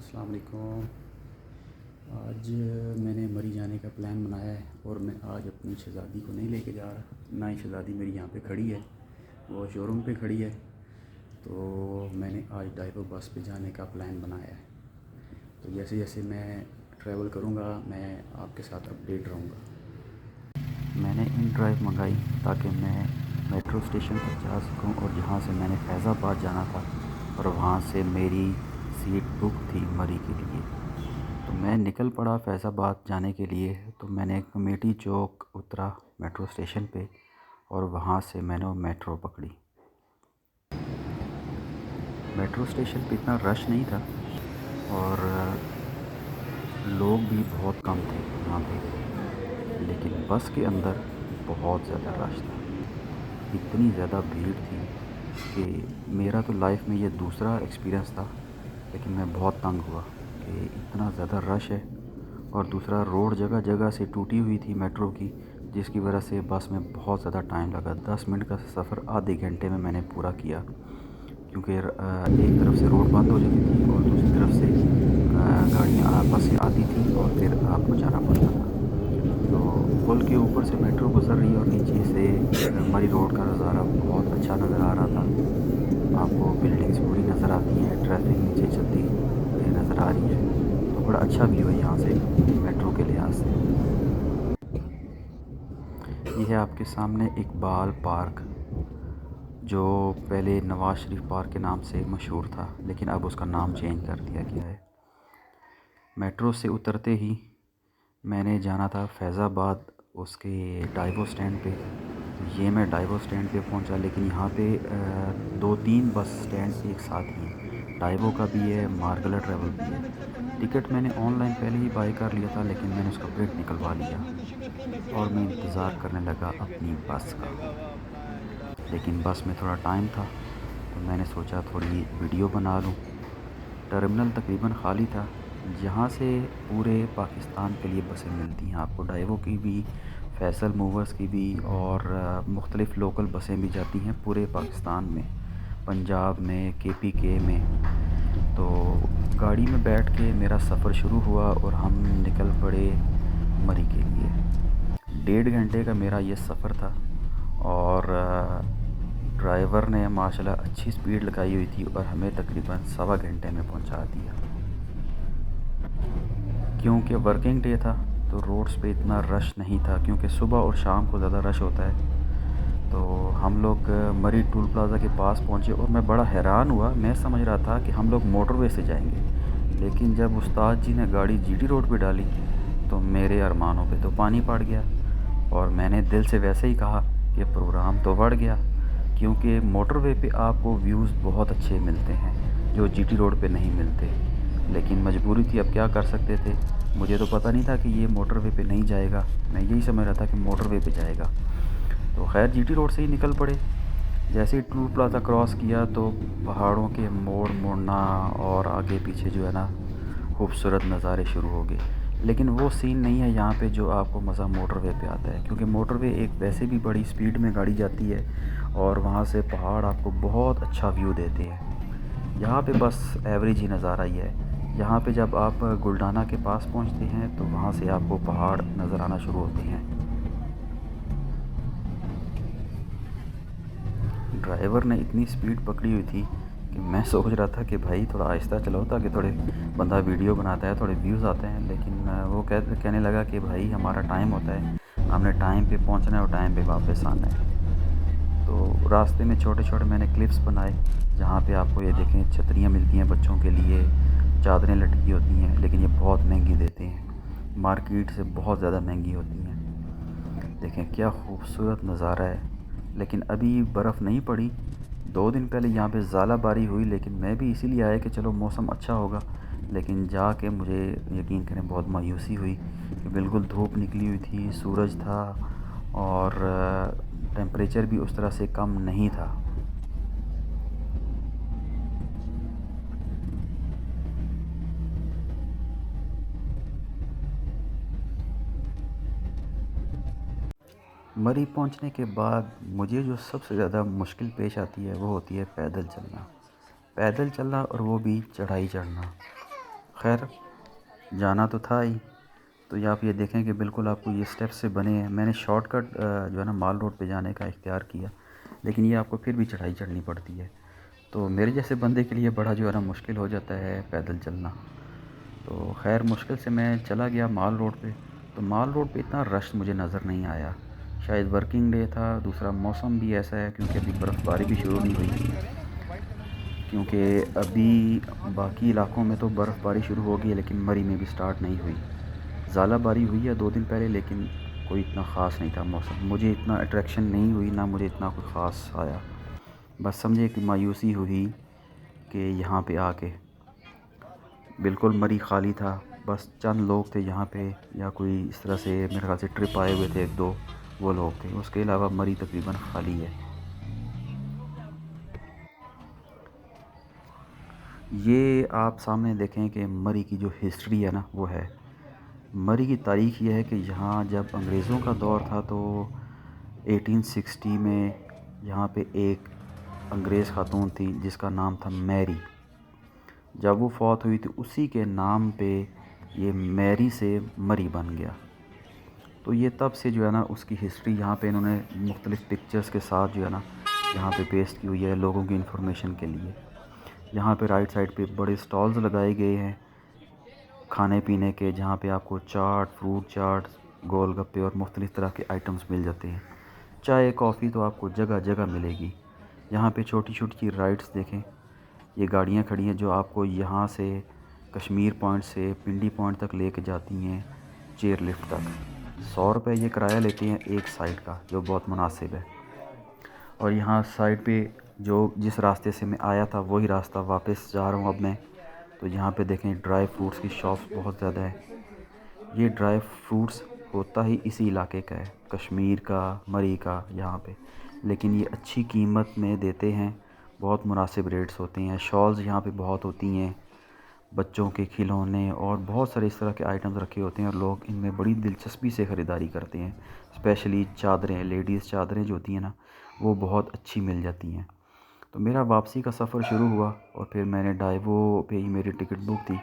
अस्सलाम वालेकुम। आज मैंने मरी जाने का प्लान बनाया है और मैं आज अपनी शहज़ादी को नहीं लेके जा रहा। ना ही शहज़ादी मेरी यहाँ पे खड़ी है, वो शोरूम पे खड़ी है। तो मैंने आज डाइवो बस पे जाने का प्लान बनाया है। तो जैसे जैसे मैं ट्रैवल करूँगा मैं आपके साथ अपडेट रहूँगा। मैंने इन ड्राइव मंगाई ताकि मैं मेट्रो स्टेशन तक जा सकूँ और जहाँ से मैंने फैज़ाबाद जाना था और वहाँ से मेरी सीट बुक थी मरी के लिए। तो मैं निकल पड़ा फैज़ाबाद जाने के लिए। तो मैंने कमेटी चौक उतरा मेट्रो स्टेशन पे और वहाँ से मैंने वो मेट्रो पकड़ी। मेट्रो स्टेशन पे इतना रश नहीं था और लोग भी बहुत कम थे यहाँ पे, लेकिन बस के अंदर बहुत ज़्यादा रश था। इतनी ज़्यादा भीड़ थी कि मेरा तो लाइफ में ये दूसरा एक्सपीरियंस था, लेकिन मैं बहुत तंग हुआ कि इतना ज़्यादा रश है। और दूसरा रोड जगह जगह से टूटी हुई थी मेट्रो की, जिसकी वजह से बस में बहुत ज़्यादा टाइम लगा। 10 मिनट का सफ़र आधे घंटे में मैंने पूरा किया, क्योंकि एक तरफ से रोड बंद हो जाती थी और दूसरी तरफ से गाड़ियाँ बसें आती थी और फिर आपको जाना पड़ता था। तो पुल के ऊपर से मेट्रो गुज़र रही है और नीचे से मरी रोड का नज़ारा बहुत अच्छा नज़र आ रहा था। आपको बिल्डिंग्स पूरी नज़र आती हैं, ट्रैफिक नीचे चलती नज़र आ रही है। तो बड़ा अच्छा व्यू है यहाँ से मेट्रो के लिहाज से। ये है आपके सामने इकबाल पार्क, जो पहले नवाज़ शरीफ पार्क के नाम से मशहूर था, लेकिन अब उसका नाम चेंज कर दिया गया है। मेट्रो से उतरते ही मैंने जाना था फैज़ाबाद उसके डाइवो स्टैंड पे। तो ये मैं डाइवो स्टैंड पे पहुंचा, लेकिन यहाँ पे 2-3 बस स्टैंड एक साथ ही हैं। डाइवो का भी है, मार्गला ट्रैवल भी है। टिकट मैंने ऑनलाइन पहले ही बाई कर लिया था, लेकिन मैंने उसका प्रिंट निकलवा लिया और मैं इंतज़ार करने लगा अपनी बस का। लेकिन बस में थोड़ा टाइम था तो मैंने सोचा थोड़ी वीडियो बना लूँ। टर्मिनल तकरीबन ख़ाली था, जहाँ से पूरे पाकिस्तान के लिए बसें मिलती हैं। आपको डाइवो की भी, फैसल मूवर्स की भी और मुख्तलिफ़ लोकल बसें भी जाती हैं पूरे पाकिस्तान में, पंजाब में, KPK में। तो गाड़ी में बैठ के मेरा सफ़र शुरू हुआ और हम निकल पड़े मरी के लिए। 1.5 घंटे का मेरा ये सफ़र था और ड्राइवर ने माशाल्लाह अच्छी स्पीड लगाई हुई थी और हमें तकरीबन 1.25 घंटे में पहुंचा दिया। क्योंकि वर्किंग डे था तो रोड्स पे इतना रश नहीं था, क्योंकि सुबह और शाम को ज़्यादा रश होता है। तो हम लोग मरी टोल प्लाज़ा के पास पहुँचे और मैं बड़ा हैरान हुआ। मैं समझ रहा था कि हम लोग मोटरवे से जाएंगे, लेकिन जब उस्ताद जी ने गाड़ी GT रोड पे डाली तो मेरे अरमानों पे तो पानी पड़ गया। और मैंने दिल से वैसे ही कहा कि प्रोग्राम तो बढ़ गया, क्योंकि मोटरवे पे आपको व्यूज़ बहुत अच्छे मिलते हैं जो GT रोड पे नहीं मिलते। लेकिन मजबूरी थी, अब क्या कर सकते थे। मुझे तो पता नहीं था कि ये मोटरवे पे नहीं जाएगा, मैं यही समझ रहा था कि मोटरवे पे जाएगा। तो खैर GT रोड से ही निकल पड़े। जैसे ही टोल प्लाज़ा क्रॉस किया तो पहाड़ों के मोड़ मुड़ना और आगे पीछे जो है ना खूबसूरत नज़ारे शुरू हो गए। लेकिन वो सीन नहीं है यहाँ पे जो आपको मज़ा मोटरवे पे आता है, क्योंकि मोटरवे एक वैसे भी बड़ी स्पीड में गाड़ी जाती है और वहाँ से पहाड़ आपको बहुत अच्छा व्यू देते हैं। यहाँ पे बस एवरेज ही नज़ारा ही है। यहाँ पे जब आप गुलडाना के पास पहुँचते हैं तो वहाँ से आपको पहाड़ नज़र आना शुरू होते हैं। ड्राइवर ने इतनी स्पीड पकड़ी हुई थी कि मैं सोच रहा था कि भाई थोड़ा आहिस्ता चलाओ ताकि थोड़े बंदा वीडियो बनाता है, थोड़े व्यूज़ आते हैं। लेकिन वो कहने लगा कि भाई हमारा टाइम होता है, हमने टाइम पे पहुंचना है और टाइम पे वापस आना है। तो रास्ते में छोटे छोटे मैंने क्लिप्स बनाए, जहाँ पे आपको ये देखें छतरियाँ मिलती हैं बच्चों के लिए, चादरें लटकी होती हैं, लेकिन ये बहुत महंगी देते हैं, मार्केट से बहुत ज़्यादा महंगी होती हैं। देखें क्या खूबसूरत नज़ारा है। लेकिन अभी बर्फ़ नहीं पड़ी। 2 दिन पहले यहाँ पे ज़ालाबारी हुई, लेकिन मैं भी इसीलिए आया कि चलो मौसम अच्छा होगा। लेकिन जाके मुझे यकीन करें बहुत मायूसी हुई कि बिल्कुल धूप निकली हुई थी, सूरज था और टेम्परेचर भी उस तरह से कम नहीं था। मरी पहुँचने के बाद मुझे जो सबसे ज़्यादा मुश्किल पेश आती है वो होती है पैदल चलना। पैदल चलना और वो भी चढ़ाई चढ़ना। खैर जाना तो था ही, तो ये आप ये देखें कि बिल्कुल आपको ये स्टेप्स से बने हैं। मैंने शॉर्टकट जो है ना माल रोड पे जाने का इख्तियार किया, लेकिन ये आपको फिर भी चढ़ाई चढ़नी पड़ती है। तो मेरे जैसे बंदे के लिए बड़ा जो है ना मुश्किल हो जाता है पैदल चलना। तो खैर मुश्किल से मैं चला गया माल रोड पे। तो माल रोड पे इतना रश मुझे नज़र नहीं आया। शायद वर्किंग डे था, दूसरा मौसम भी ऐसा है क्योंकि अभी बर्फ़बारी भी शुरू नहीं हुई। क्योंकि अभी बाकी इलाकों में तो बर्फ़बारी शुरू हो गई है, लेकिन मरी में भी स्टार्ट नहीं हुई। ज़ालाबारी हुई है 2 दिन पहले, लेकिन कोई इतना ख़ास नहीं था मौसम। मुझे इतना अट्रैक्शन नहीं हुई, ना मुझे इतना कोई ख़ास आया। बस समझिए कि मायूसी हुई कि यहाँ पे आके बिल्कुल मरी खाली था। बस चंद लोग थे यहाँ पे, या कोई इस तरह से मेरे ख़्याल से ट्रिप आए हुए थे 1-2, वो लोग थे। उसके अलावा मरी तकरीबन खाली है। ये आप सामने देखें कि मरी की जो हिस्ट्री है ना वो है। मरी की तारीख़ ये है कि यहाँ जब अंग्रेज़ों का दौर था तो 1860 में यहाँ पे एक अंग्रेज़ ख़ातून थी जिसका नाम था मैरी। जब वो फौत हुई तो उसी के नाम पे ये मैरी से मरी बन गया। तो ये तब से जो है ना उसकी हिस्ट्री यहाँ पे इन्होंने मुख्तलिफ़ पिक्चर्स के साथ जो है ना यहाँ पे पेस्ट की हुई है लोगों की इन्फॉर्मेशन के लिए। यहाँ पे राइट साइड पे बड़े स्टॉल्स लगाए गए हैं खाने पीने के, जहाँ पे आपको चाट, फ्रूट चाट, गोलगप्पे और मुख्तलिफ़ तरह के आइटम्स मिल जाते हैं। चाय कॉफ़ी तो आपको जगह जगह मिलेगी। यहाँ पे छोटी छोटी राइड्स देखें, ये गाड़ियाँ खड़ी हैं जो आपको यहाँ से कश्मीर पॉइंट से पिंडी पॉइंट तक लेके जाती हैं चेयर लिफ्ट तक। 100 रुपये ये किराया लेते हैं एक साइड का, जो बहुत मुनासिब है। और यहाँ साइड पे जो जिस रास्ते से मैं आया था वही रास्ता वापस जा रहा हूँ अब मैं। तो यहाँ पे देखें ड्राई फ्रूट्स की शॉप्स बहुत ज़्यादा है। ये ड्राई फ्रूट्स होता ही इसी इलाके का है, कश्मीर का, मरी का यहाँ पे। लेकिन ये अच्छी कीमत में देते हैं, बहुत मुनासिब रेट्स होते हैं। शॉल्स यहाँ पे बहुत होती हैं, बच्चों के खिलौने और बहुत सारे इस तरह के आइटम्स रखे होते हैं, और लोग इनमें बड़ी दिलचस्पी से ख़रीदारी करते हैं। स्पेशली चादरें, लेडीज़ चादरें जो होती हैं ना वो बहुत अच्छी मिल जाती हैं। तो मेरा वापसी का सफ़र शुरू हुआ और फिर मैंने डाइवो पे ही मेरी टिकट बुक थी।